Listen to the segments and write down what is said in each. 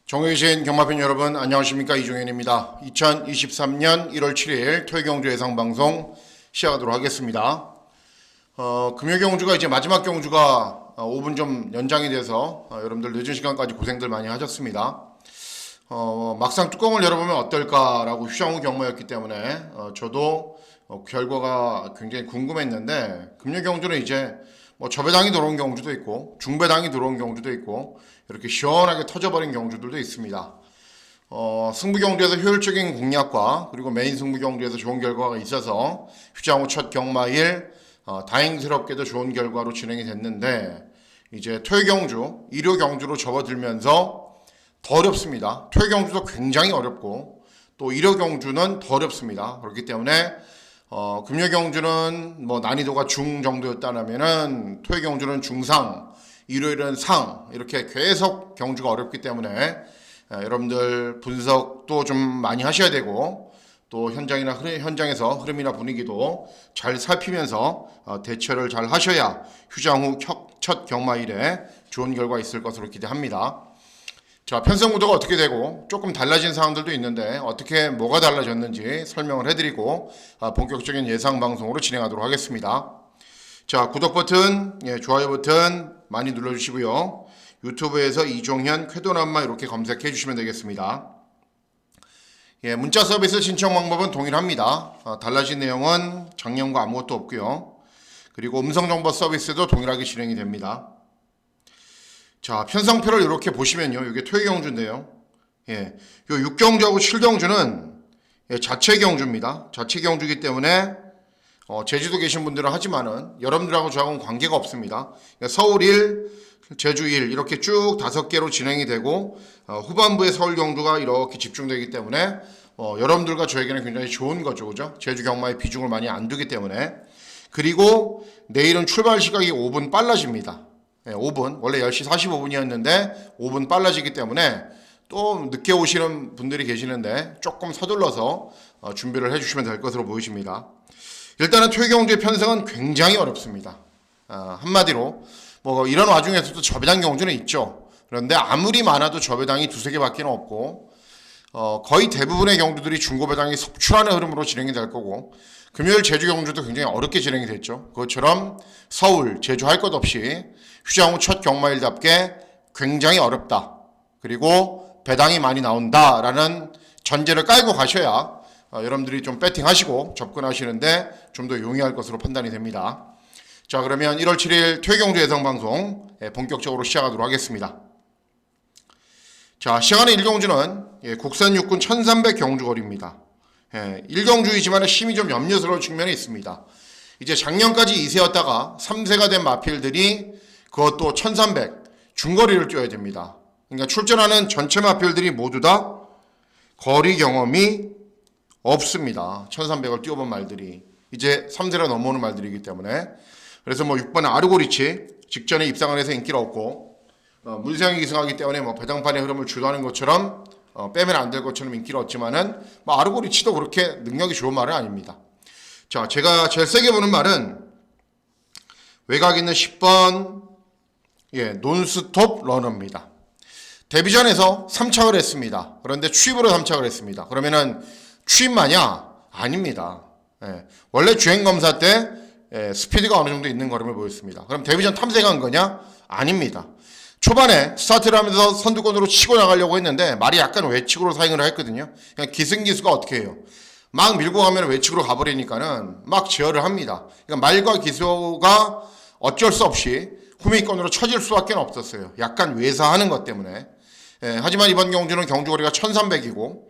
정의신 경마팬 여러분 안녕하십니까, 이종현입니다. 2023년 1월 7일 토요경주 예상방송 시작하도록 하겠습니다. 금요경주가 이제 마지막 경주가 5분 좀 연장이 돼서 여러분들 늦은 시간까지 고생들 많이 하셨습니다. 막상 뚜껑을 열어보면 어떨까라고 휴장후 경마였기 때문에 저도 결과가 굉장히 궁금했는데, 금요경주는 이제 저배당이 들어온 경주도 있고 중배당이 들어온 경주도 있고 이렇게 시원하게 터져버린 경주들도 있습니다. 승부 경주에서 효율적인 공략과 그리고 메인 승부 경주에서 좋은 결과가 있어서 휴장후 첫 경마일 다행스럽게도 좋은 결과로 진행이 됐는데, 이제 토요 경주, 일요 경주로 접어들면서 더 어렵습니다. 토요 경주도 굉장히 어렵고 또 일요 경주는 더 어렵습니다. 그렇기 때문에 금요 경주는 난이도가 중 정도였다면은 토요 경주는 중상, 일요일은 상, 이렇게 계속 경주가 어렵기 때문에 여러분들 분석도 좀 많이 하셔야 되고, 또 현장에서 흐름이나 분위기도 잘 살피면서 대처를 잘 하셔야 휴장 후 첫 경마일에 좋은 결과 있을 것으로 기대합니다. 자, 편성 구도가 어떻게 되고 조금 달라진 사항들도 있는데 어떻게 뭐가 달라졌는지 설명을 해드리고 본격적인 예상 방송으로 진행하도록 하겠습니다. 자, 구독 버튼, 좋아요 버튼 많이 눌러주시고요. 유튜브에서 이종현 쾌도남마 이렇게 검색해 주시면 되겠습니다. 문자 서비스 신청 방법은 동일합니다. 달라진 내용은 작년과 아무것도 없고요. 그리고 음성정보 서비스도 동일하게 진행이 됩니다. 자, 편성표를 이렇게 보시면요, 이게 토요 경주인데요. 요 6경주하고 7경주는 자체 경주입니다. 자체 경주이기 때문에 제주도 계신 분들은 하지만은 여러분들하고 저하고는 관계가 없습니다. 서울 1, 제주 1 이렇게 쭉 5개로 진행이 되고 후반부에 서울 경주가 이렇게 집중되기 때문에 여러분들과 저에게는 굉장히 좋은 거죠, 그죠? 제주 경마에 비중을 많이 안 두기 때문에. 그리고 내일은 출발 시각이 5분 빨라집니다. 5분, 원래 10시 45분이었는데 5분 빨라지기 때문에 또 늦게 오시는 분들이 계시는데 조금 서둘러서 준비를 해주시면 될 것으로 보이십니다. 일단은 토요 경주의 편성은 굉장히 어렵습니다. 한마디로 이런 와중에서도 저배당 경주는 있죠. 그런데 아무리 많아도 저배당이 2-3개밖에 없고 거의 대부분의 경주들이 중고배당이 속출하는 흐름으로 진행이 될 거고, 금요일 제주 경주도 굉장히 어렵게 진행이 됐죠. 그것처럼 서울, 제주 할 것 없이 휴장 후 첫 경마일답게 굉장히 어렵다, 그리고 배당이 많이 나온다라는 전제를 깔고 가셔야 여러분들이 좀 배팅하시고 접근하시는데 좀 더 용이할 것으로 판단이 됩니다. 자, 그러면 1월 7일 토요 경주 예상방송 본격적으로 시작하도록 하겠습니다. 자, 시간의 1경주는 국산 육군 1300 경주거리입니다. 1경주이지만 힘이 좀 염려스러운 측면이 있습니다. 이제 작년까지 2세였다가 3세가 된 마필들이 그것도 1300 중거리를 뛰어야 됩니다. 그러니까 출전하는 전체 마필들이 모두 다 거리 경험이 없습니다. 1300을 뛰어본 말들이 이제 3세로 넘어오는 말들이기 때문에. 그래서 6번의 아르고리치 직전에 입상을 해서 인기를 얻고 물상이 기승하기 때문에 배당판의 흐름을 주도하는 것처럼 빼면 안 될 것처럼 인기를 얻지만은 아르고리치도 그렇게 능력이 좋은 말은 아닙니다. 자, 제가 제일 세게 보는 말은 외곽 있는 10번 논스톱 러너입니다. 데뷔전에서 3착을 했습니다. 그런데 추입으로 3착을 했습니다. 그러면은 추입마냐? 아닙니다. 원래 주행검사 때 스피드가 어느 정도 있는 걸음을 보였습니다. 그럼 데뷔전 탐색한 거냐? 아닙니다. 초반에 스타트를 하면서 선두권으로 치고 나가려고 했는데 말이 약간 외측으로 사행을 했거든요. 그냥 기승기수가 어떻게 해요? 막 밀고 가면 외측으로 가버리니까는 막 제어를 합니다. 그러니까 말과 기수가 어쩔 수 없이 후미권으로 쳐질 수밖에 없었어요. 약간 외사하는 것 때문에. 하지만 이번 경주는 경주거리가 1300이고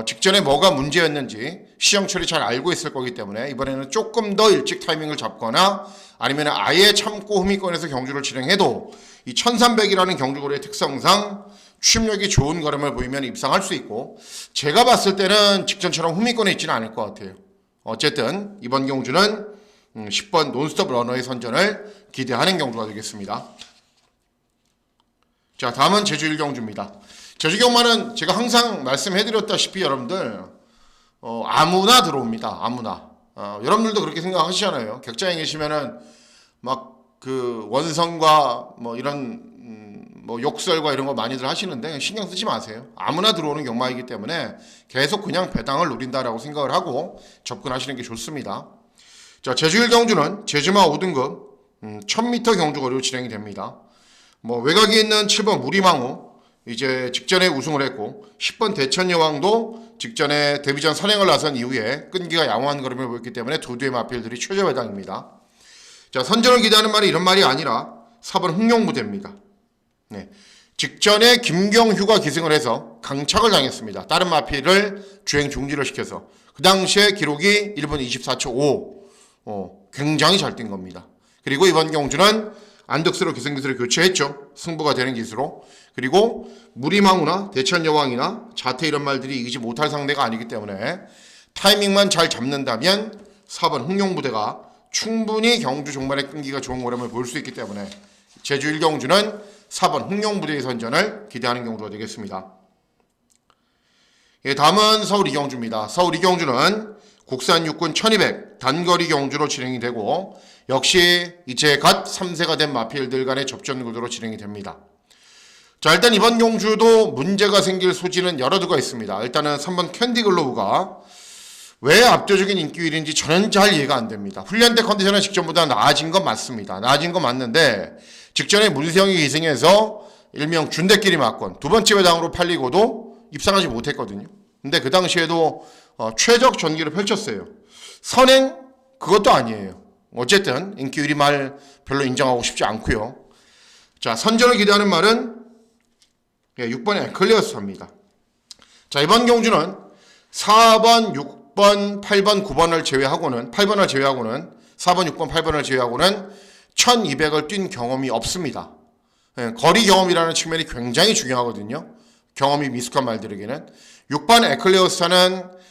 직전에 뭐가 문제였는지 시정철이 잘 알고 있을 거기 때문에 이번에는 조금 더 일찍 타이밍을 잡거나 아니면 아예 참고 후미권에서 경주를 진행해도 이 1300이라는 경주거리의 특성상 추임력이 좋은 걸음을 보이면 입상할 수 있고, 제가 봤을 때는 직전처럼 후미권에 있지는 않을 것 같아요. 어쨌든 이번 경주는 10번 논스톱 러너의 선전을 기대하는 경주가 되겠습니다. 자, 다음은 제주 1경주입니다. 제주 경마는 제가 항상 말씀해드렸다시피 여러분들 아무나 들어옵니다. 아무나. 여러분들도 그렇게 생각하시잖아요. 객장에 계시면은 그 원성과 이런 뭐 욕설과 이런 거 많이들 하시는데 신경 쓰지 마세요. 아무나 들어오는 경마이기 때문에 계속 그냥 배당을 노린다라고 생각을 하고 접근하시는 게 좋습니다. 자, 제주 1경주는 제주마 5등급 1000m 경주거리로 진행이 됩니다. 뭐 외곽에 있는 7번 무리망우 이제 직전에 우승을 했고 10번 대천여왕도 직전에 데뷔전 선행을 나선 이후에 끈기가 양호한 걸음을 보였기 때문에 두 대의 마필들이 최저 배당입니다. 자, 선전을 기대하는 말이 이런 말이 아니라 4번 흥룡부대입니다. 네. 직전에 김경휴가 기승을 해서 강착을 당했습니다. 다른 마필을 주행 중지를 시켜서 그 당시에 기록이 1분 24초 5 굉장히 잘 뛴 겁니다. 그리고 이번 경주는 안덕스로 기승기술을 교체했죠. 승부가 되는 기수로. 그리고 무리망우나 대천여왕이나 자태 이런 말들이 이기지 못할 상대가 아니기 때문에 타이밍만 잘 잡는다면 4번 흥룡부대가 충분히 경주 종반의 끈기가 좋은 걸음을 볼 수 있기 때문에 제주 1경주는 4번 흥룡부대의 선전을 기대하는 경주가 되겠습니다. 예, 다음은 서울 2경주입니다. 서울 2경주는 국산 육군 1200 단거리 경주로 진행이 되고 역시 이제 갓 3세가 된 마필들 간의 접전 구도로 진행이 됩니다. 자, 일단 이번 경주도 문제가 생길 소지는 여러 두가 있습니다. 일단은 3번 캔디 글로브가 왜 압도적인 인기 1위인지 저는 잘 이해가 안 됩니다. 훈련 때 컨디션은 직전보다 나아진 건 맞습니다. 나아진 건 맞는데 직전에 문세영이 기승해서 일명 준대끼리 맞건 두 번째 배당으로 팔리고도 입상하지 못했거든요. 근데 그 당시에도 최적 전기를 펼쳤어요. 선행 그것도 아니에요. 어쨌든 인기 1위 말 별로 인정하고 싶지 않고요. 자, 선전을 기대하는 말은 6번의 에클레어스입니다. 자, 이번 경주는 4번, 6번, 8번, 9번을 제외하고는 8번을 제외하고는 4번, 6번, 8번을 제외하고는 1200을 뛴 경험이 없습니다. 거리 경험이라는 측면이 굉장히 중요하거든요. 경험이 미숙한 말들에게는. 6번 에클레어스는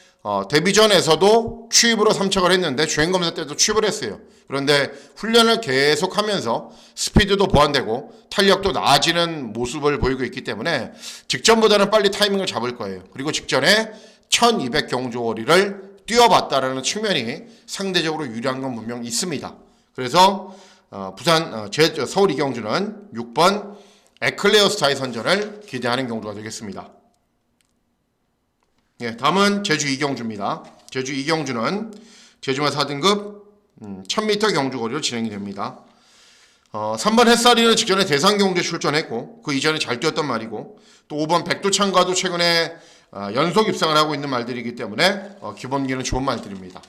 데뷔전에서도 취입으로 3착을 했는데 주행검사 때도 취입을 했어요. 그런데 훈련을 계속하면서 스피드도 보완되고 탄력도 나아지는 모습을 보이고 있기 때문에 직전보다는 빨리 타이밍을 잡을 거예요. 그리고 직전에 1200 경주거리를 뛰어봤다라는 측면이 상대적으로 유리한 건 분명 있습니다. 그래서 서울 2경주는 6번 에클레어스타의 선전을 기대하는 경주가 되겠습니다. 예, 다음은 제주 2경주입니다. 제주 2경주는 제주마 4등급 1000m 경주거리로 진행이 됩니다. 3번 햇살이는 직전에 대상경주에 출전했고 그 이전에 잘 뛰었던 말이고 또 5번 백두창가도 최근에 연속 입상을 하고 있는 말들이기 때문에 기본기는 좋은 말들입니다.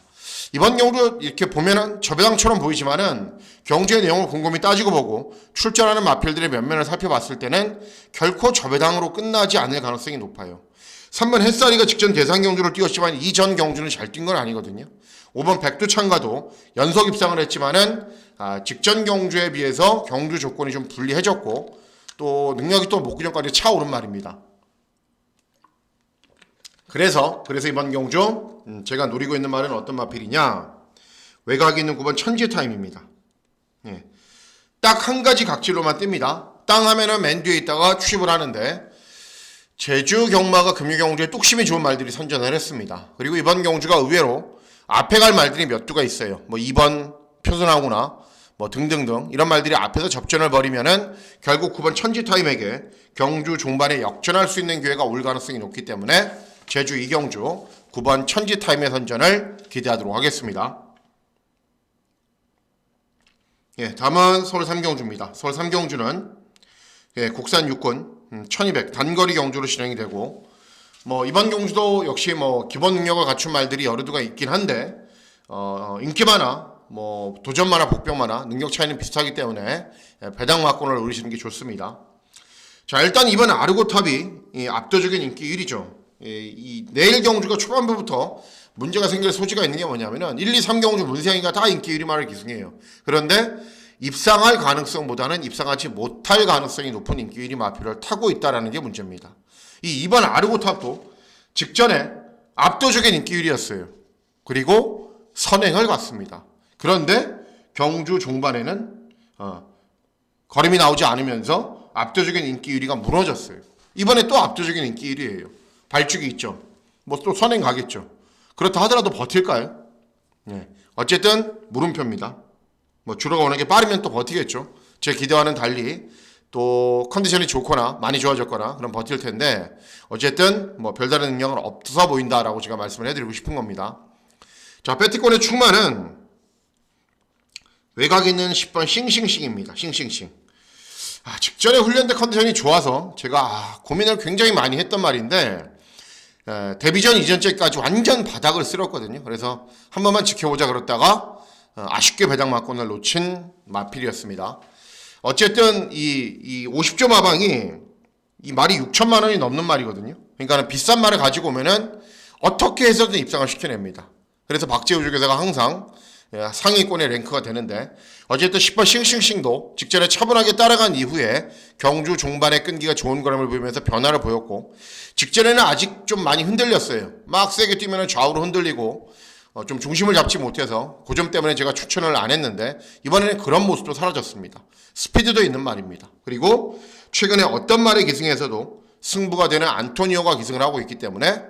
이번 경주 이렇게 보면은 저배당처럼 보이지만은 경주의 내용을 곰곰이 따지고 보고 출전하는 마필들의 면면을 살펴봤을 때는 결코 저배당으로 끝나지 않을 가능성이 높아요. 3번 햇살이가 직전 대상 경주를 뛰었지만 이전 경주는 잘 뛴 건 아니거든요. 5번 백두창가도 연속 입상을 했지만은 직전 경주에 비해서 경주 조건이 좀 불리해졌고 또 능력이 또 목구정까지 차오른 말입니다. 그래서 이번 경주 제가 노리고 있는 말은 어떤 마필이냐, 외곽에 있는 9번 천지타임입니다. 예. 딱 한 가지 각질로만 뜹니다. 땅 하면은 맨 뒤에 있다가 취입을 하는데 제주 경마가 금요 경주에 뚝심이 좋은 말들이 선전을 했습니다. 그리고 이번 경주가 의외로 앞에 갈 말들이 몇 두가 있어요. 뭐 2번 표선하구나 뭐 등등등 이런 말들이 앞에서 접전을 벌이면은 결국 9번 천지타임에게 경주 종반에 역전할 수 있는 기회가 올 가능성이 높기 때문에 제주 2경주 9번 천지타임의 선전을 기대하도록 하겠습니다. 예, 다음은 서울 3경주입니다. 서울 3경주는 국산 육군 1200 단거리 경주로 진행이 되고 뭐 이번 경주도 역시 뭐 기본 능력을 갖춘 말들이 여러 두가 있긴 한데 인기 많아 뭐 도전 많아 복병 많아 능력 차이는 비슷하기 때문에 배당 막권을 노리시는 게 좋습니다. 자, 일단 이번 아르고탑이 압도적인 인기 1위죠. 이 내일 경주가 초반부부터 문제가 생길 소지가 있는 게 뭐냐면은 1, 2, 3경주 문세영이가 다 인기 1위만을 기승해요. 그런데 입상할 가능성보다는 입상하지 못할 가능성이 높은 인기 1위 마표를 타고 있다는 게 문제입니다. 이 2번 아르고탑도 직전에 압도적인 인기 1위였어요. 그리고 선행을 갔습니다. 그런데 경주 종반에는 걸음이 나오지 않으면서 압도적인 인기 1위가 무너졌어요. 이번에 또 압도적인 인기 1위예요. 발죽이 있죠. 뭐 또 선행 가겠죠. 그렇다 하더라도 버틸까요? 네. 어쨌든 물음표입니다. 뭐 주로가 워낙에 빠르면 또 버티겠죠. 제 기대와는 달리 또 컨디션이 좋거나 많이 좋아졌거나 그럼 버틸 텐데 어쨌든 뭐 별다른 능력은 없어 보인다라고 제가 말씀을 해드리고 싶은 겁니다. 자, 배트권의 충만은 외곽에 있는 10번 싱싱싱입니다. 싱싱싱. 직전에 훈련 때 컨디션이 좋아서 제가 고민을 굉장히 많이 했던 말인데 데뷔전 이전째까지 완전 바닥을 쓸었거든요. 그래서 한 번만 지켜보자 그랬다가 아쉽게 배당 막권을 놓친 마필이었습니다. 어쨌든 이 50조 마방이 이 말이 6천만 원이 넘는 말이거든요. 그러니까 비싼 말을 가지고 오면은 어떻게 해서든 입상을 시켜냅니다. 그래서 박재우 주교사가 항상 상위권의 랭크가 되는데 어쨌든 10번 싱싱싱도 직전에 차분하게 따라간 이후에 경주 종반의 끈기가 좋은 그림을 보이면서 변화를 보였고 직전에는 아직 좀 많이 흔들렸어요. 막 세게 뛰면 좌우로 흔들리고 좀 중심을 잡지 못해서 그 점 때문에 제가 추천을 안 했는데 이번에는 그런 모습도 사라졌습니다. 스피드도 있는 말입니다. 그리고 최근에 어떤 말의 기승에서도 승부가 되는 안토니오가 기승을 하고 있기 때문에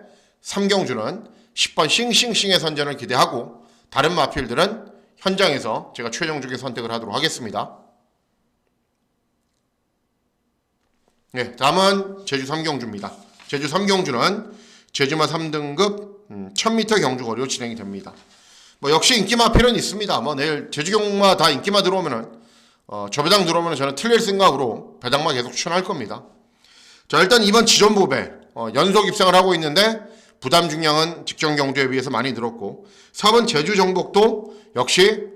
3경주는 10번 싱싱싱의 선전을 기대하고 다른 마필들은 현장에서 제가 최종 중에 선택을 하도록 하겠습니다. 네, 다음은 제주 3경주입니다. 제주 3경주는 제주마 3등급 1000m 경주 거리로 진행이 됩니다. 뭐 역시 인기 마필은 있습니다. 뭐 내일 제주경마 다 인기마 들어오면은 저 배당 들어오면은 저는 틀릴 생각으로 배당마 계속 추천할 겁니다. 자, 일단 이번 지존보배 연속 입상을 하고 있는데 부담 중량은 직전 경주에 비해서 많이 늘었고 4번 제주 정복도 역시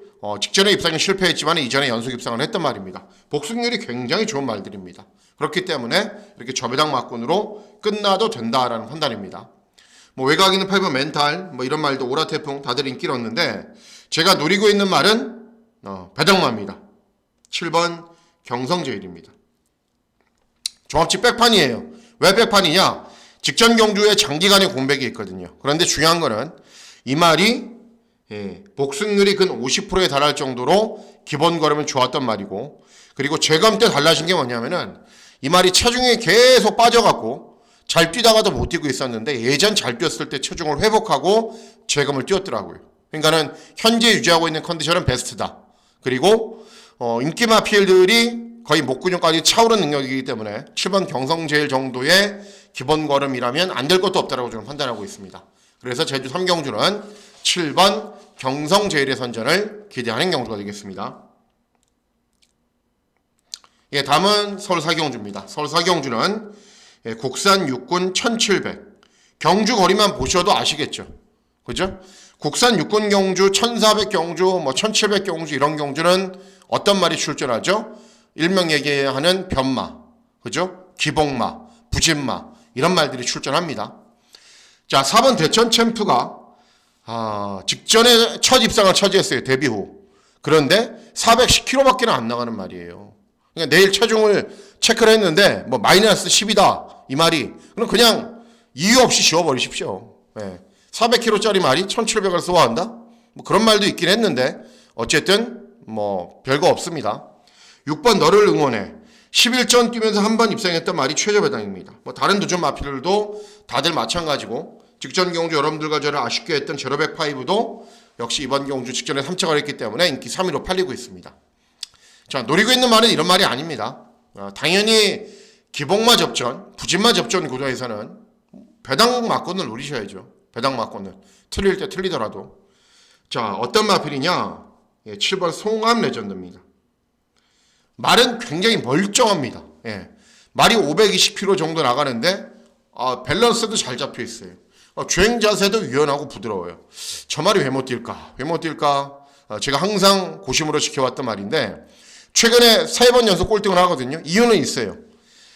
직전에 입상이 실패했지만 이전에 연속 입상을 했단 말입니다. 복승률이 굉장히 좋은 말들입니다. 그렇기 때문에 이렇게 저배당 막군으로 끝나도 된다라는 판단입니다. 뭐 외곽 있는 8번 멘탈 뭐 이런 말도 오라태풍 다들 인기를 얻는데 제가 노리고 있는 말은 배당마입니다. 7번 경성제일입니다. 종합직 백판이에요. 왜 백판이냐? 직전 경주에 장기간의 공백이 있거든요. 그런데 중요한 거는 이 말이 복승률이 근 50%에 달할 정도로 기본 걸음은 좋았던 말이고 그리고 재검 때 달라진 게 뭐냐면은 이 말이 체중이 계속 빠져갖고 잘 뛰다가도 못 뛰고 있었는데 예전 잘 뛰었을 때 체중을 회복하고 재검을 뛰었더라고요. 그러니까는 현재 유지하고 있는 컨디션은 베스트다. 그리고 인기 마필들이 거의 목근육까지 차오른 능력이기 때문에 7번 경성제일 정도의 기본 걸음이라면 안 될 것도 없다라고 저는 판단하고 있습니다. 그래서 제주 3경주는 7번 경성제일의 선전을 기대하는 경주가 되겠습니다. 예, 다음은 서울 4경주입니다. 서울 4경주는 국산 육군 1700 경주 거리만 보셔도 아시겠죠. 그죠? 국산 육군 경주 1400 경주 뭐 1700 경주 이런 경주는 어떤 말이 출전하죠? 일명 얘기하는 변마, 그죠? 기복마, 부진마 이런 말들이 출전합니다. 자, 4번 대천 챔프가 직전에 첫 입상을 차지했어요. 데뷔 후. 그런데 410kg밖에 안 나가는 말이에요. 그러니까 내일 체중을 체크를 했는데 뭐 마이너스 10이다 이 말이 그냥 이유 없이 지워버리십시오. 네. 400kg짜리 말이 1700을 소화한다? 뭐 그런 말도 있긴 했는데 어쨌든 뭐 별거 없습니다. 6번 너를 응원해 11전 뛰면서 한 번 입상했던 말이 최저 배당입니다. 뭐 다른 도전 마필들도 다들 마찬가지고 직전 경주 여러분들과 저를 아쉽게 했던 제로백 파이브도 역시 이번 경주 직전에 3차가 했기 때문에 인기 3위로 팔리고 있습니다. 자, 노리고 있는 말은 이런 말이 아닙니다. 당연히 기복마 접전, 부진마 접전 구도에서는 배당 막권을 노리셔야죠. 배당 막권을. 틀릴 때 틀리더라도. 자, 어떤 마필이냐? 7번 송암 레전드입니다. 말은 굉장히 멀쩡합니다. 예. 말이 520kg 정도 나가는데 밸런스도 잘 잡혀 있어요. 주행 자세도 유연하고 부드러워요. 저 말이 왜 못 뛸까? 왜 못 뛸까? 제가 항상 고심으로 지켜왔던 말인데 최근에 3번 연속 꼴등을 하거든요. 이유는 있어요.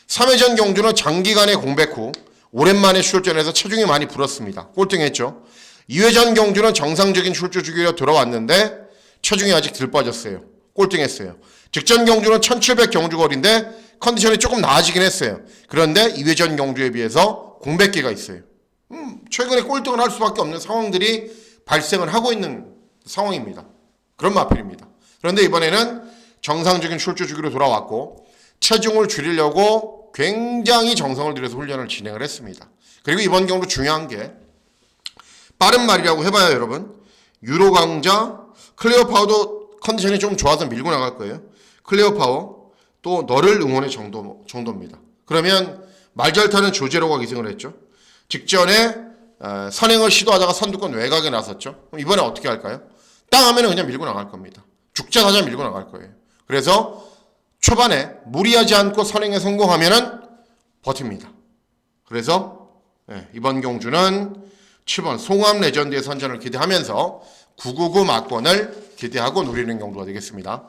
3회전 경주는 장기간의 공백 후 오랜만에 출전해서 체중이 많이 불었습니다. 꼴등했죠. 2회전 경주는 정상적인 출주 주기로 돌아왔는데 체중이 아직 덜 빠졌어요. 꼴등했어요. 직전 경주는 1700 경주거리인데 컨디션이 조금 나아지긴 했어요. 그런데 2회전 경주에 비해서 공백기가 있어요. 최근에 꼴등을 할 수밖에 없는 상황들이 발생을 하고 있는 상황입니다. 그런 마필입니다. 그런데 이번에는 정상적인 출주 주기로 돌아왔고 체중을 줄이려고 굉장히 정성을 들여서 훈련을 진행을 했습니다. 그리고 이번 경주 중요한 게 빠른 말이라고 해봐요, 여러분. 유로 강자 클레어 파워도 컨디션이 좀 좋아서 밀고 나갈 거예요. 클레어 파워 또 너를 응원해 정도입니다. 그러면 말절타는 조제로가 기승을 했죠. 직전에 선행을 시도하다가 선두권 외곽에 나섰죠. 그럼 이번에 어떻게 할까요? 땅 하면은 그냥 밀고 나갈 겁니다. 죽자사자 밀고 나갈 거예요. 그래서 초반에 무리하지 않고 선행에 성공하면은 버팁니다. 그래서 이번 경주는 7번 송암 레전드의 선전을 기대하면서 999 막권을 기대하고 노리는 경주가 되겠습니다.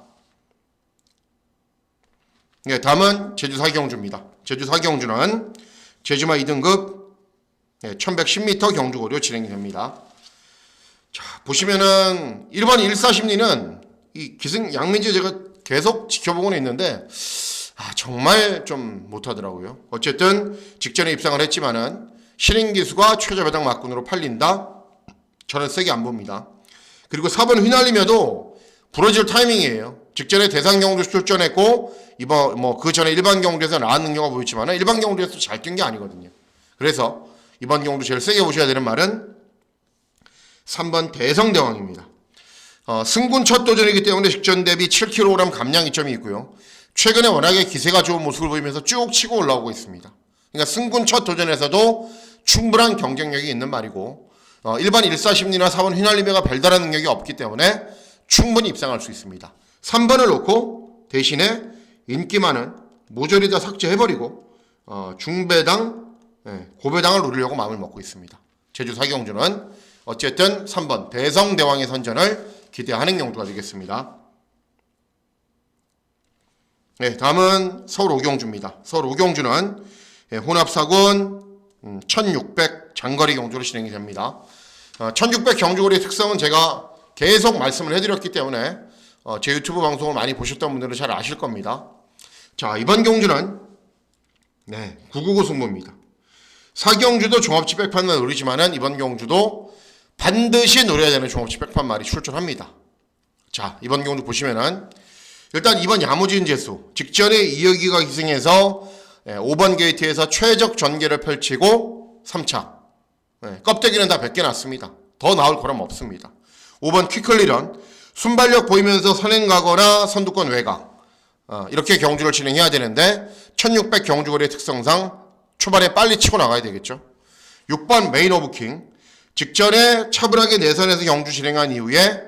다음은 제주 4경주입니다. 제주 4경주는 제주마 2등급 1110m 경주고리로 진행이 됩니다. 자, 보시면은 1번 1사심리는 이 기승 양민지 제가 계속 지켜보고는 있는데 정말 좀 못하더라고요. 어쨌든 직전에 입상을 했지만은 신인기수가 최저배당 막군으로 팔린다. 저는 세게 안 봅니다. 그리고 4번 휘날리며도 부러질 타이밍이에요. 직전에 대상 경주 출전했고 이번 그 전에 일반 경주에서 나은 능력을 보였지만 일반 경주에서 잘 뛴 게 아니거든요. 그래서 이번 경주 제일 세게 보셔야 되는 말은 3번 대성대왕입니다. 승군 첫 도전이기 때문에 직전 대비 7kg 감량 이점이 있고요. 최근에 워낙에 기세가 좋은 모습을 보이면서 쭉 치고 올라오고 있습니다. 그러니까 승군 첫 도전에서도 충분한 경쟁력이 있는 말이고 일반 1사심리나 4번 휘날리며가 별다른 능력이 없기 때문에 충분히 입상할 수 있습니다. 3번을 놓고 대신에 인기 많은 모조리 다 삭제해버리고 중배당, 고배당을 노리려고 마음을 먹고 있습니다. 제주 4경주는 어쨌든 3번 대성대왕의 선전을 기대하는 경주가 되겠습니다. 다음은 서울 5경주입니다. 서울 5경주는 혼합사군 1600 장거리 경주로 진행이 됩니다. 1600 경주거리의 특성은 제가 계속 말씀을 해드렸기 때문에 제 유튜브 방송을 많이 보셨던 분들은 잘 아실 겁니다. 자, 이번 경주는 999 승부입니다. 4경주도 종합치 백판만 노리지만은 이번 경주도 반드시 노려야 되는 종합치 백판 말이 출전합니다. 자, 이번 경주 보시면은 일단 이번 야무진 재수 직전에 이혁이가 기승해서 5번 게이트에서 최적 전개를 펼치고 3차 껍데기는 다 벗겨놨습니다. 더 나올 거라면 없습니다. 5번 퀴클리런 순발력 보이면서 선행 가거나 선두권 외곽 이렇게 경주를 진행해야 되는데 1600 경주거리의 특성상 초반에 빨리 치고 나가야 되겠죠. 6번 메인 오브킹 직전에 차분하게 내선에서 경주 진행한 이후에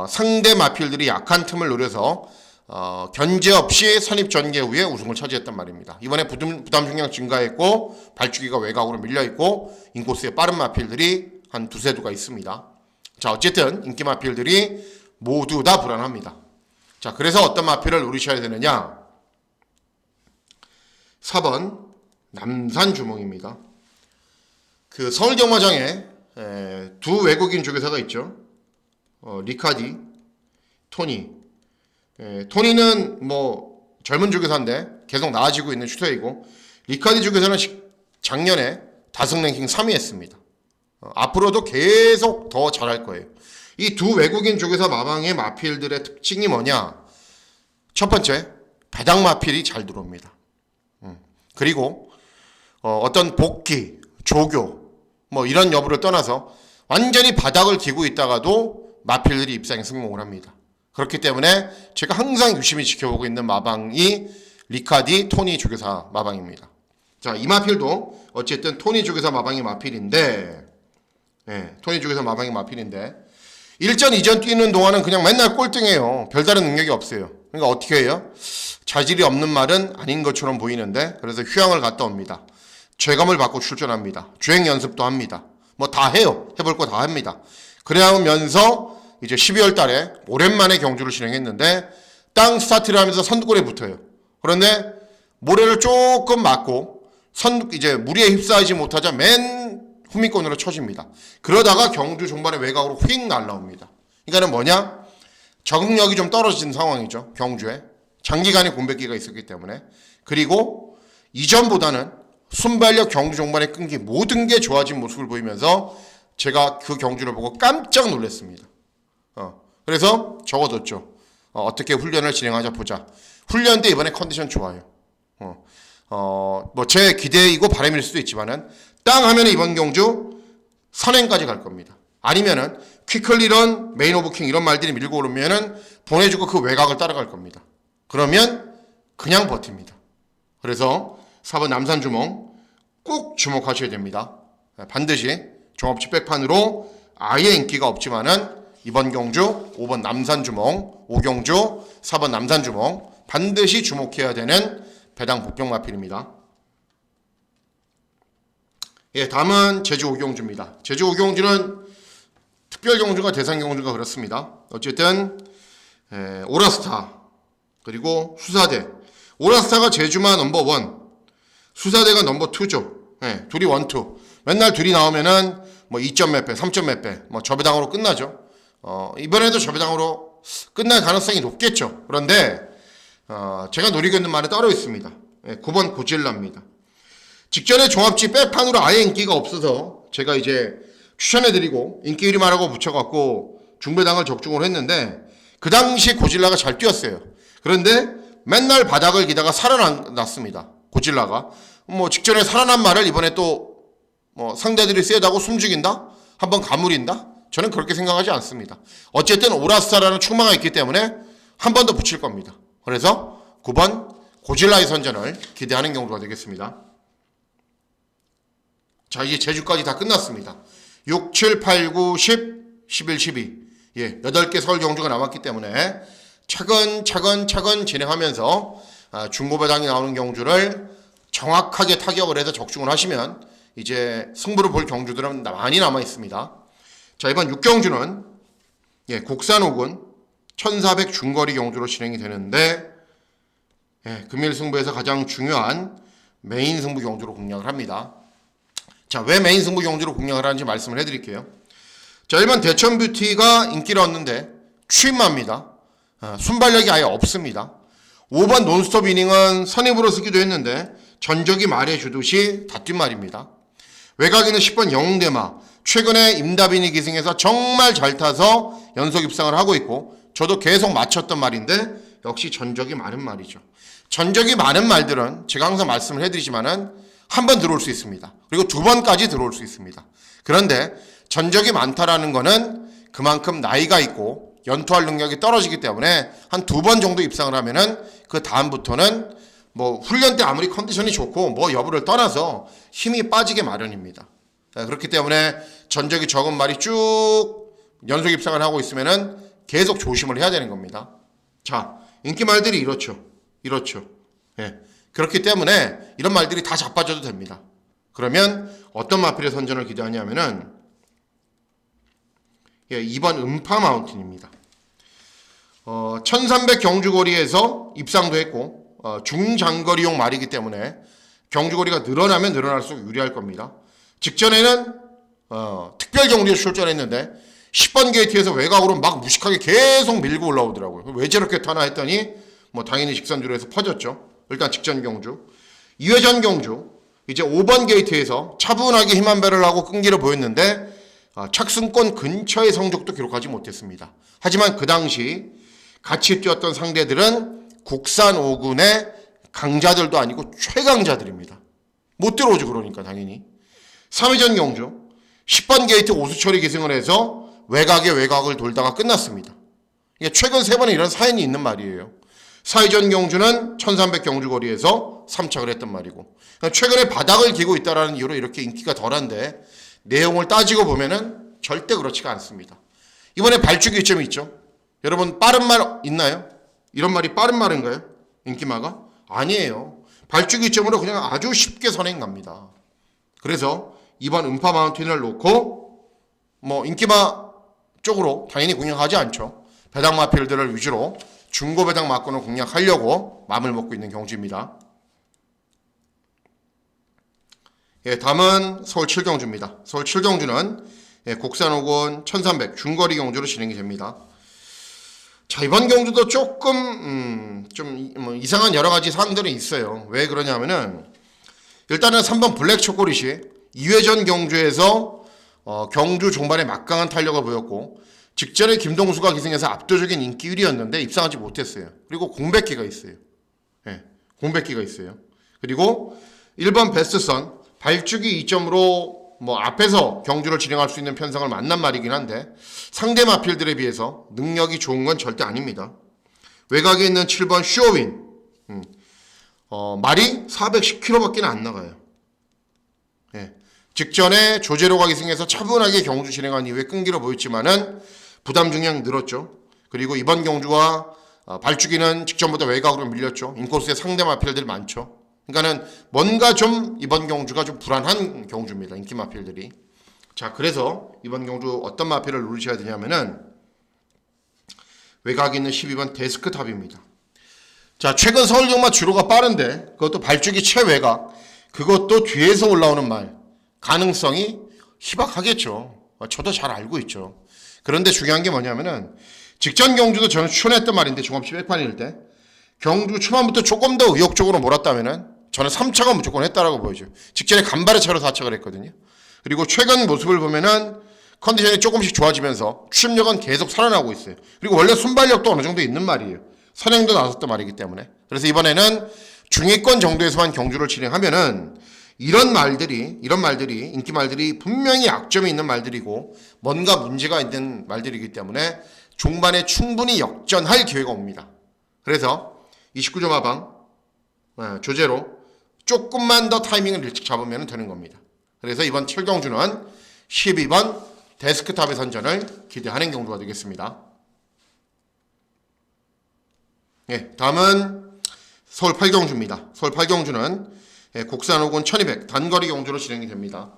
상대 마필들이 약한 틈을 노려서 견제 없이 선입 전개 후에 우승을 차지했단 말입니다. 이번에 부담 중량 증가했고 발주기가 외곽으로 밀려있고 인코스에 빠른 마필들이 한 두세 두가 있습니다. 자, 어쨌든 인기 마필들이 모두 다 불안합니다. 자, 그래서 어떤 마필을 노리셔야 되느냐? 4번 남산 주몽입니다. 그 서울 경마장에 두 외국인 조교사가 있죠. 리카디, 토니. 토니는 젊은 조교사인데 계속 나아지고 있는 슈터이고 리카디 조교사는 작년에 다승 랭킹 3위 했습니다. 앞으로도 계속 더 잘할 거예요. 이 두 외국인 조교사 마방의 마필들의 특징이 뭐냐? 첫 번째, 배당 마필이 잘 들어옵니다. 그리고 어떤 복귀, 조교 이런 여부를 떠나서 완전히 바닥을 기고 있다가도 마필들이 입상에 성공을 합니다. 그렇기 때문에 제가 항상 유심히 지켜보고 있는 마방이 리카디, 토니 조교사 마방입니다. 자, 이 마필도 어쨌든 토니 조교사 마방이 마필인데 토니 조교사 마방이 마필인데 1전, 2전 뛰는 동안은 그냥 맨날 꼴등해요. 별다른 능력이 없어요. 그러니까 어떻게 해요? 자질이 없는 말은 아닌 것처럼 보이는데 그래서 휴양을 갔다 옵니다. 죄감을 받고 출전합니다. 주행 연습도 합니다. 다 해요. 해볼 거 다 합니다. 그러면서 이제 12월 달에 오랜만에 경주를 진행했는데 땅 스타트를 하면서 선두권에 붙어요. 그런데 모래를 조금 맞고 이제 무리에 휩싸이지 못하자 맨 후미권으로 쳐집니다. 그러다가 경주 종반의 외곽으로 휙 날라옵니다. 그러니까는 뭐냐? 적응력이 좀 떨어진 상황이죠. 경주에. 장기간의 공백기가 있었기 때문에. 그리고 이전보다는 순발력 경주 종반의 끈기 모든 게 좋아진 모습을 보이면서 제가 그 경주를 보고 깜짝 놀랐습니다. 그래서 적어뒀죠. 어떻게 훈련을 진행하자 보자. 훈련 때 이번에 컨디션 좋아요. 제 기대이고 바람일 수도 있지만은 땅 하면은 이번 경주 선행까지 갈 겁니다. 아니면은 퀴클리런, 메인 오브킹 이런 말들이 밀고 오르면은 보내주고 그 외곽을 따라갈 겁니다. 그러면 그냥 버팁니다. 그래서 4번 남산주몽 꼭 주목하셔야 됩니다. 반드시 종합치 백판으로 아예 인기가 없지만은 2번 경주, 5번 남산주몽, 5경주, 4번 남산주몽 반드시 주목해야 되는 배당 복경 마필입니다. 예, 다음은 제주 5경주입니다. 제주 5경주는 특별 경주가 대상 경주가 그렇습니다. 어쨌든 오라스타 그리고 수사대. 오라스타가 제주마 넘버1, 수사대가 넘버2죠. 예, 둘이 원투. 맨날 둘이 나오면은 뭐 2점 몇 배, 3점 몇 배, 뭐 저배당으로 끝나죠. 이번에도 저배당으로 끝날 가능성이 높겠죠. 그런데 제가 노리고 있는 말에 따로 있습니다. 예, 9번 고질라입니다. 직전에 종합지 빼판으로 아예 인기가 없어서 제가 이제 추천해드리고 인기 1위만하고 붙여갖고 중배당을 적중을 했는데 그 당시 고질라가 잘 뛰었어요. 그런데 맨날 바닥을 기다가 살아났습니다. 고질라가. 뭐 직전에 살아난 말을 이번에 또 뭐 상대들이 세다고 숨죽인다? 한번 가무린다? 저는 그렇게 생각하지 않습니다. 어쨌든 오라스타라는 충망가 있기 때문에 한 번 더 붙일 겁니다. 그래서 9번 고질라의 선전을 기대하는 경우가 되겠습니다. 자, 이제 제주까지 다 끝났습니다. 6, 7, 8, 9, 10, 11, 12. 예, 8개 서울 경주가 남았기 때문에 차근차근 진행하면서 중고배당이 나오는 경주를 정확하게 타격을 해서 적중을 하시면 이제 승부를 볼 경주들은 많이 남아 있습니다. 자, 이번 6경주는 예, 국산 5군 1400 중거리 경주로 진행이 되는데 예, 금일 승부에서 가장 중요한 메인 승부 경주로 공략을 합니다. 자, 왜 메인 승부 경주로 공략을 하는지 말씀을 해드릴게요. 자, 1번 대천뷰티가 인기를 얻는데 취임합니다. 순발력이 아예 없습니다. 5번 논스톱 이닝은 선입으로 쓰기도 했는데 전적이 말해주듯이 다 뛴 말입니다. 외곽에는 10번 영웅대마 최근에 임다빈이 기승해서 정말 잘 타서 연속 입상을 하고 있고 저도 계속 맞췄던 말인데 역시 전적이 많은 말이죠. 전적이 많은 말들은 제가 항상 말씀을 해드리지만은 한 번 들어올 수 있습니다. 그리고 2번까지 들어올 수 있습니다. 그런데 전적이 많다라는 거는 그만큼 나이가 있고 연투할 능력이 떨어지기 때문에 한 2번 정도 입상을 하면은 그 다음부터는 뭐 훈련 때 아무리 컨디션이 좋고 뭐 여부를 떠나서 힘이 빠지게 마련입니다. 그렇기 때문에 전적이 적은 말이 쭉 연속 입상을 하고 있으면은 계속 조심을 해야 되는 겁니다. 자, 인기 말들이 이렇죠. 예. 그렇기 때문에 이런 말들이 다 자빠져도 됩니다. 그러면 어떤 마필의 선전을 기대하냐면은 예, 2번 음파 마운틴입니다. 1300 경주거리에서 입상도 했고 중장거리용 말이기 때문에 경주거리가 늘어나면 늘어날수록 유리할 겁니다. 직전에는 특별 경주에 출전했는데 10번 게이트에서 외곽으로 막 무식하게 계속 밀고 올라오더라고요. 왜 저렇게 타나 했더니 뭐 당연히 직선주로 해서 퍼졌죠. 일단 직전 경주. 2회전 경주 이제 5번 게이트에서 차분하게 힘 한 배를 하고 끈기를 보였는데 착승권 근처의 성적도 기록하지 못했습니다. 하지만 그 당시 같이 뛰었던 상대들은 국산 5군의 강자들도 아니고 최강자들입니다. 못 들어오죠. 그러니까 당연히. 3회전 경주 10번 게이트 오수철이 기승을 해서 외곽에 외곽을 돌다가 끝났습니다. 이게 최근 3번에 이런 사연이 있는 말이에요. 4회전 경주는 1300 경주거리에서 3착을 했던 말이고 최근에 바닥을 기고 있다는 이유로 이렇게 인기가 덜한데 내용을 따지고 보면은 절대 그렇지가 않습니다. 이번에 발주기 이점이 있죠. 여러분 빠른 말 있나요? 이런 말이 빠른 말인가요? 인기마가? 아니에요. 발주기 이점으로 그냥 아주 쉽게 선행 갑니다. 그래서 이번 음파 마운틴을 놓고 뭐 인기마 쪽으로 당연히 공략하지 않죠. 배당 마필들을 위주로 중고 배당 맞고는 공략하려고 마음을 먹고 있는 경주입니다. 예, 다음은 서울 7경주입니다. 서울 7경주는 예, 국산 5군 1300 중거리 경주로 진행이 됩니다. 자, 이번 경주도 조금 좀 뭐 이상한 여러 가지 사항들이 있어요. 왜 그러냐면은 일단은 3번 블랙 초콜릿이 2회전 경주에서 경주 종반에 막강한 탄력을 보였고 직전에 김동수가 기승해서 압도적인 인기 1위였는데 입상하지 못했어요. 그리고 공백기가 있어요. 예, 공백기가 있어요. 그리고 1번 베스트선 발주기 2점으로 뭐 앞에서 경주를 진행할 수 있는 편성을 만난 말이긴 한데 상대 마필들에 비해서 능력이 좋은 건 절대 아닙니다. 외곽에 있는 7번 쇼윈 말이 410km밖에 안 나가요. 예. 직전에 조제로가 기승해서 차분하게 경주 진행한 이후에 끈기로 보였지만은 부담 중량 늘었죠. 그리고 이번 경주와 발주기는 직전보다 외곽으로 밀렸죠. 인코스에 상대 마필들이 많죠. 그러니까는 뭔가 좀 이번 경주가 좀 불안한 경주입니다. 인기 마필들이. 자, 그래서 이번 경주 어떤 마필을 누르셔야 되냐면은 외곽에 있는 12번 데스크탑입니다. 자, 최근 서울 경마 주로가 빠른데 그것도 발주기 최외곽, 그것도 뒤에서 올라오는 말 가능성이 희박하겠죠. 저도 잘 알고 있죠. 그런데 중요한 게 뭐냐면은 직전 경주도 저는 추천했던 말인데 종합시 백판일 때 경주 초반부터 조금 더 의욕적으로 몰았다면은 저는 3차가 무조건 했다라고 보여줘요. 직전에 간발의 차로 4차를 했거든요. 그리고 최근 모습을 보면은 컨디션이 조금씩 좋아지면서 추심력은 계속 살아나고 있어요. 그리고 원래 순발력도 어느 정도 있는 말이에요. 선행도 나섰던 말이기 때문에. 그래서 이번에는 중위권 정도에서만 경주를 진행하면은 이런 말들이 인기 말들이 분명히 약점이 있는 말들이고 뭔가 문제가 있는 말들이기 때문에 중반에 충분히 역전할 기회가 옵니다. 그래서 29점 하방 조제로 조금만 더 타이밍을 일찍 잡으면 되는 겁니다. 그래서 이번 7경주는 12번 데스크탑의 선전을 기대하는 경주가 되겠습니다. 예, 다음은 서울 8경주입니다. 서울 8경주는 국산 호군 1200 단거리 경주로 진행이 됩니다.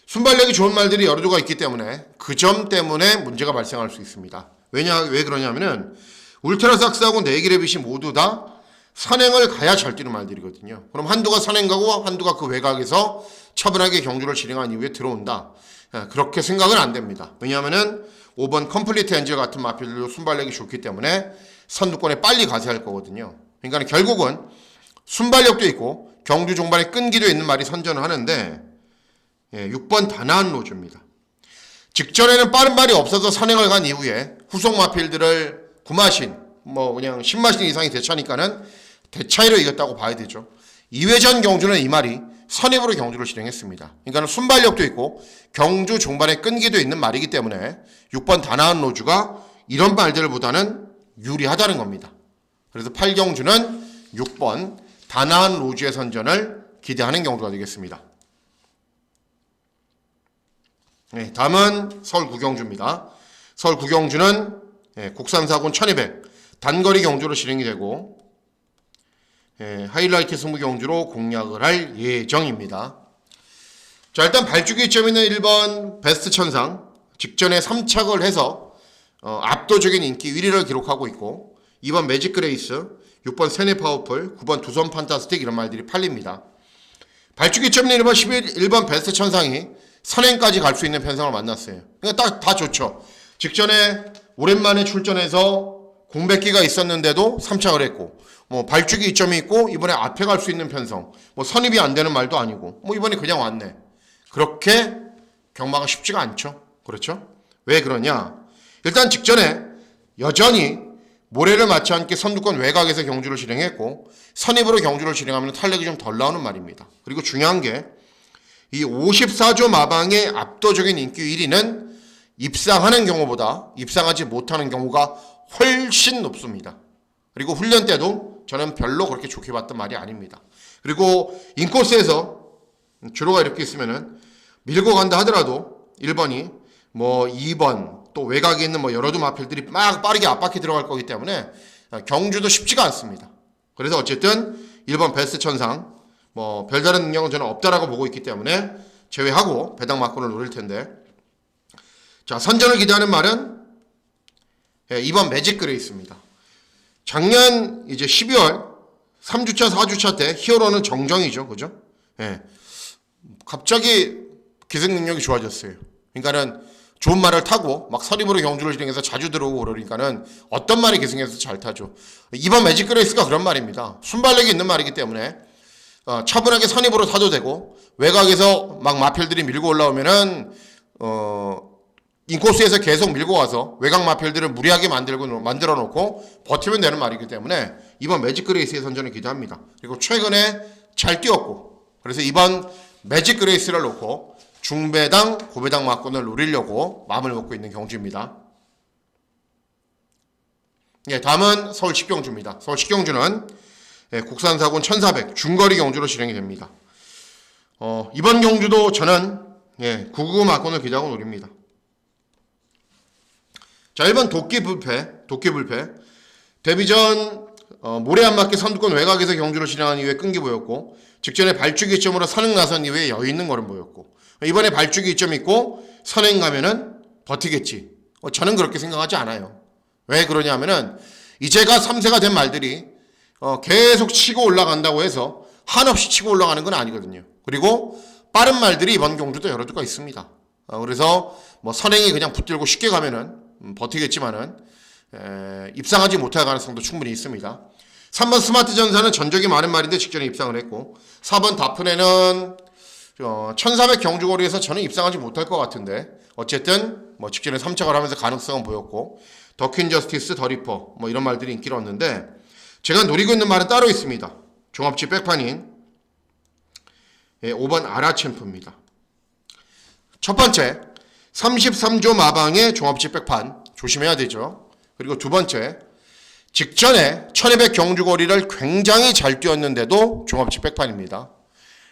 순발력이 좋은 말들이 여러 조가 있기 때문에 그 점 때문에 문제가 발생할 수 있습니다. 왜 그러냐면은 울트라삭스하고 네기레빗이 모두 다 선행을 가야 잘 뛰는 말들이거든요. 그럼 한두가 선행 가고 한두가 그 외곽에서 차분하게 경주를 진행한 이후에 들어온다. 그렇게 생각은 안 됩니다. 왜냐하면은 5번 컴플리트 엔젤 같은 마필들도 순발력이 좋기 때문에 선두권에 빨리 가세야 할 거거든요. 그러니까 결국은 순발력도 있고 경주 종반에 끈기도 있는 말이 선전을 하는데 6번 다나한 로즈입니다. 직전에는 빠른 말이 없어서 선행을 간 이후에 후속 마필들을 9마신 그냥 10마신 이상이 대차니까는 대차이로 이겼다고 봐야 되죠. 2회전 경주는 이 말이 선입으로 경주를 진행했습니다. 그러니까 순발력도 있고 경주 종반에 끈기도 있는 말이기 때문에 6번 다나한 로즈가 이런 말들보다는 유리하다는 겁니다. 그래서 8경주는 6번 다나한 로즈의 선전을 기대하는 경주가 되겠습니다. 네, 다음은 서울 9경주입니다. 서울 9경주는 국산사군 1200 단거리 경주로 진행이 되고 하이라이트 승부 경주로 공략을 할 예정입니다. 자, 일단 발주기 점있는 1번 베스트 천상 직전에 3착을 해서 압도적인 인기 1위를 기록하고 있고 2번 매직 그레이스, 6번 세네 파워풀, 9번 두손 판타스틱 이런 말들이 팔립니다. 발주기 점있는 1번 베스트 천상이 선행까지 갈 수 있는 편성을 만났어요. 그러니까 다 좋죠. 직전에 오랜만에 출전해서 공백기가 있었는데도 3착을 했고 발주기 이점이 있고 이번에 앞에 갈 수 있는 편성 선입이 안 되는 말도 아니고 이번에 그냥 왔네. 그렇게 경마가 쉽지가 않죠. 그렇죠? 왜 그러냐? 일단 직전에 여전히 모래를 맞지 않게 선두권 외곽에서 경주를 진행했고 선입으로 경주를 진행하면 탄력이 좀 덜 나오는 말입니다. 그리고 중요한 게 이 54조 마방의 압도적인 인기 1위는 입상하는 경우보다 입상하지 못하는 경우가 훨씬 높습니다. 그리고 훈련 때도 저는 별로 그렇게 좋게 봤던 말이 아닙니다. 그리고 인코스에서 주로가 이렇게 있으면은 밀고 간다 하더라도 1번이 2번 또 외곽에 있는 여러 두 마필들이 막 빠르게 앞바퀴 들어갈 거기 때문에 경주도 쉽지가 않습니다. 그래서 어쨌든 1번 베스트 천상 별다른 능력은 저는 없다라고 보고 있기 때문에 제외하고 배당 막군을 노릴 텐데 자, 선전을 기대하는 말은 2번 매직 그레이스입니다. 작년 이제 12월 3주차 4주차 때 히어로는 정정이죠. 그죠? 갑자기 기승 능력이 좋아졌어요. 그러니까는 좋은 말을 타고 막 선입으로 경주를 진행해서 자주 들어오고 그러니까는 어떤 말이 기승해서 잘 타죠. 2번 매직 그레이스가 그런 말입니다. 순발력이 있는 말이기 때문에 차분하게 선입으로 타도 되고 외곽에서 막 마필들이 밀고 올라오면은 인코스에서 계속 밀고 와서 외곽 마필들을 무리하게 만들어 놓고 버티면 되는 말이기 때문에 이번 매직 그레이스의 선전을 기대합니다. 그리고 최근에 잘 뛰었고 그래서 이번 매직 그레이스를 놓고 중배당, 고배당 막군을 노리려고 마음을 먹고 있는 경주입니다. 다음은 서울 10경주입니다. 서울 10경주는 국산사군 1400 중거리 경주로 진행이 됩니다. 이번 경주도 저는 999 막권을 기대하고 노립니다. 자, 1번 도끼불패. 데뷔전 모래 안 맞게 선두권 외곽에서 경주를 진행한 이후에 끈기 보였고, 직전에 발주기 이점으로 선행 나선 이후에 여유 있는 걸음 보였고, 이번에 발주기 이점 있고 선행 가면은 버티겠지. 저는 그렇게 생각하지 않아요. 왜 그러냐면은 이제가 3세가 된 말들이 계속 치고 올라간다고 해서 한없이 치고 올라가는 건 아니거든요. 그리고 빠른 말들이 이번 경주도 여러 두가 있습니다. 그래서 뭐 선행이 그냥 붙들고 쉽게 가면은 버티겠지만은 입상하지 못할 가능성도 충분히 있습니다. 3번 스마트 전사는 전적이 많은 말인데 직전에 입상을 했고, 4번 다프네는 1400 경주거리에서 저는 입상하지 못할 것 같은데, 어쨌든 뭐 직전에 3착을 하면서 가능성은 보였고, 더퀸 저스티스, 더리퍼 뭐 이런 말들이 인기를 얻는데, 제가 노리고 있는 말은 따로 있습니다. 종합지 백판인 5번 아라챔프입니다. 첫 번째 33조 마방의 종합지 백판 조심해야 되죠. 그리고 두 번째, 직전에 1200 경주거리를 굉장히 잘 뛰었는데도 종합지 백판입니다.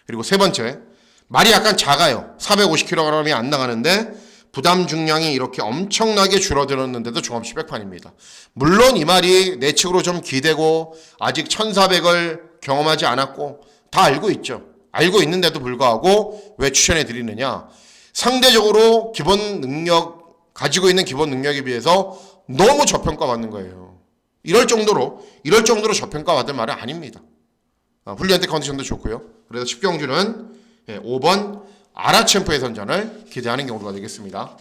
그리고 세 번째, 말이 약간 작아요. 450kg이 안 나가는데 부담 중량이 이렇게 엄청나게 줄어들었는데도 종합지 백판입니다. 물론 이 말이 내측으로 좀 기대고 아직 1400을 경험하지 않았고 다 알고 있죠. 알고 있는데도 불구하고 왜 추천해 드리느냐? 상대적으로 기본 능력, 가지고 있는 기본 능력에 비해서 너무 저평가받는 거예요. 이럴 정도로 저평가받을 말은 아닙니다. 훈련 때 컨디션도 좋고요. 그래서 10경주는 5번 아라챔프의 선전을 기대하는 경주가 되겠습니다.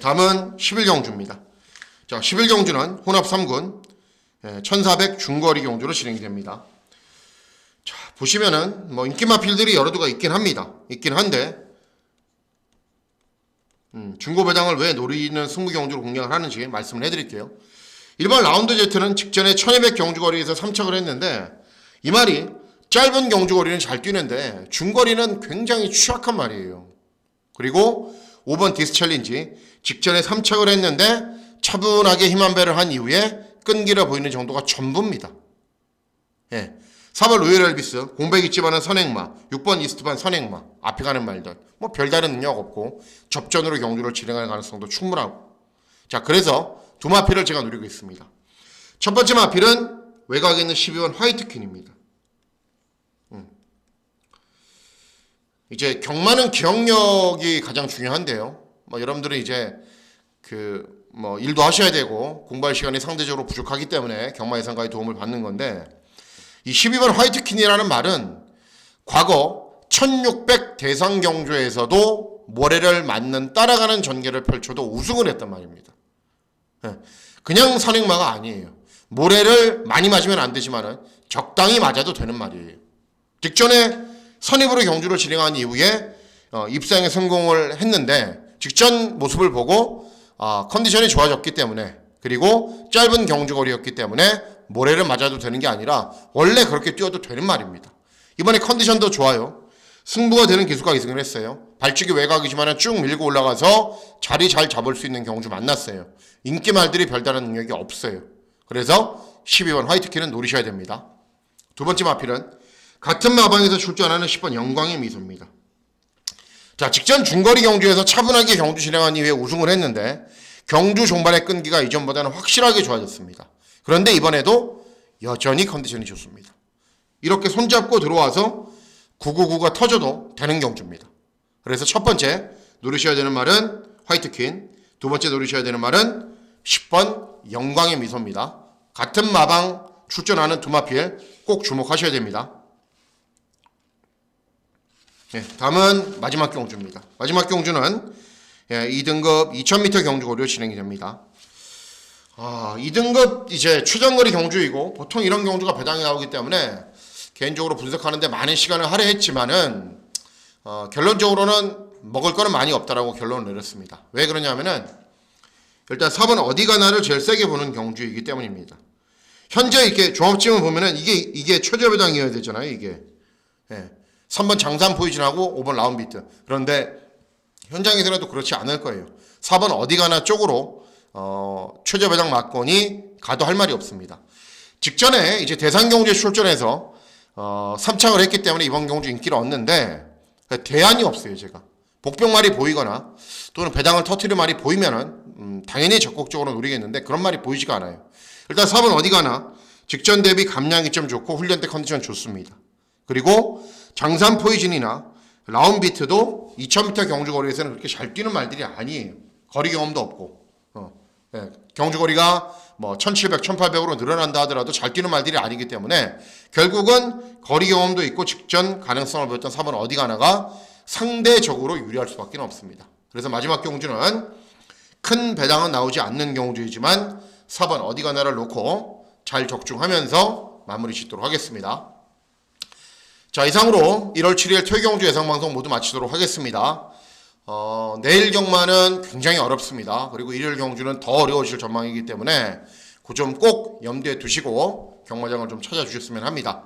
다음은 11경주입니다. 자, 11경주는 혼합 3군 1400 중거리 경주로 진행이 됩니다. 자, 보시면은 뭐 인기마 필들이 여러 두가 있긴 합니다. 있긴 한데 중고 배당을 왜 노리는 승부 경주로 공략을 하는지 말씀을 해드릴게요. 일반 라운드 제트는 직전에 1200 경주거리에서 3착을 했는데, 이 말이 짧은 경주거리는 잘 뛰는데 중거리는 굉장히 취약한 말이에요. 그리고 5번 디스 챌린지 직전에 3착을 했는데 차분하게 힘 한 배를 한 이후에 끈기라 보이는 정도가 전부입니다. 4번 로열 엘비스 공백 있지만은 선행마, 6번 이스트반 선행마, 앞에 가는 말들 뭐 별다른 능력 없고 접전으로 경주를 진행할 가능성도 충분하고, 자, 그래서 두 마필을 제가 노리고 있습니다. 첫 번째 마필은 외곽에 있는 12번 화이트퀸입니다. 이제 경마는 기억력이 가장 중요한데요. 뭐 여러분들은 이제 뭐 일도 하셔야 되고 공부할 시간이 상대적으로 부족하기 때문에 경마 예상가의 도움을 받는 건데, 이 12번 화이트퀸이라는 말은 과거 1600 대상 경주에서도 모래를 맞는 따라가는 전개를 펼쳐도 우승을 했단 말입니다. 그냥 선행마가 아니에요. 모래를 많이 맞으면 안 되지만은 적당히 맞아도 되는 말이에요. 직전에 선입으로 경주를 진행한 이후에 입상에 성공을 했는데, 직전 모습을 보고 컨디션이 좋아졌기 때문에, 그리고 짧은 경주거리였기 때문에 모래를 맞아도 되는 게 아니라 원래 그렇게 뛰어도 되는 말입니다. 이번에 컨디션도 좋아요. 승부가 되는 기술과 이승을 했어요. 발치기 외곽이지만 쭉 밀고 올라가서 자리 잘 잡을 수 있는 경주 만났어요. 인기 말들이 별다른 능력이 없어요. 그래서 12번 화이트키는 노리셔야 됩니다. 두 번째 마필은 같은 마방에서 출전하는 10번 영광의 미소입니다. 자, 직전 중거리 경주에서 차분하게 경주 진행한 이후에 우승을 했는데 경주 종반의 끈기가 이전보다는 확실하게 좋아졌습니다. 그런데 이번에도 여전히 컨디션이 좋습니다. 이렇게 손잡고 들어와서 999가 터져도 되는 경주입니다. 그래서 첫 번째 노리셔야 되는 말은 화이트퀸, 두 번째 노리셔야 되는 말은 10번 영광의 미소입니다. 같은 마방 출전하는 두 마필 꼭 주목하셔야 됩니다. 다음은 마지막 경주입니다. 마지막 경주는 2등급 2000m 경주거리로 진행이 됩니다. 2등급 이제 최장거리 경주이고 보통 이런 경주가 배당이 나오기 때문에 개인적으로 분석하는데 많은 시간을 할애했지만은 결론적으로는 먹을 거는 많이 없다라고 결론을 내렸습니다. 왜 그러냐면은 일단 4번 어디 가나를 제일 세게 보는 경주이기 때문입니다. 현재 이렇게 종합지문 보면은 이게 최저 배당이어야 되잖아요. 이게 3번 장산 포이즌하고 5번 라운비트. 그런데 현장에서라도 그렇지 않을 거예요. 4번 어디 가나 쪽으로 최저 배당 막권이 가도 할 말이 없습니다. 직전에 이제 대상경주에 출전해서 3착을 했기 때문에 이번 경주 인기를 얻는데 대안이 없어요. 제가 복병말이 보이거나 또는 배당을 터트릴 말이 보이면은 당연히 적극적으로 노리겠는데 그런 말이 보이지가 않아요. 일단 4번 어디 가나 직전 대비 감량이 좀 좋고 훈련 때 컨디션 좋습니다. 그리고 장산 포이즌이나 라운비트도 2000m 경주 거리에서는 그렇게 잘 뛰는 말들이 아니에요. 거리 경험도 없고 경주 거리가 뭐 1700, 1800으로 늘어난다 하더라도 잘 뛰는 말들이 아니기 때문에 결국은 거리 경험도 있고 직전 가능성을 보였던 4번 어디 가나가 상대적으로 유리할 수밖에 없습니다. 그래서 마지막 경주는 큰 배당은 나오지 않는 경주이지만 4번 어디 가나를 놓고 잘 적중하면서 마무리 짓도록 하겠습니다. 자, 이상으로 1월 7일 토요경주 예상방송 모두 마치도록 하겠습니다. 내일 경마는 굉장히 어렵습니다. 그리고 일요일 경주는 더 어려워질 전망이기 때문에 그 점 꼭 염두에 두시고 경마장을 좀 찾아주셨으면 합니다.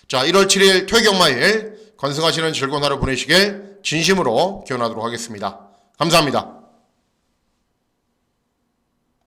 자, 1월 7일 토요경마일 건승하시는 즐거운 하루 보내시길 진심으로 기원하도록 하겠습니다. 감사합니다.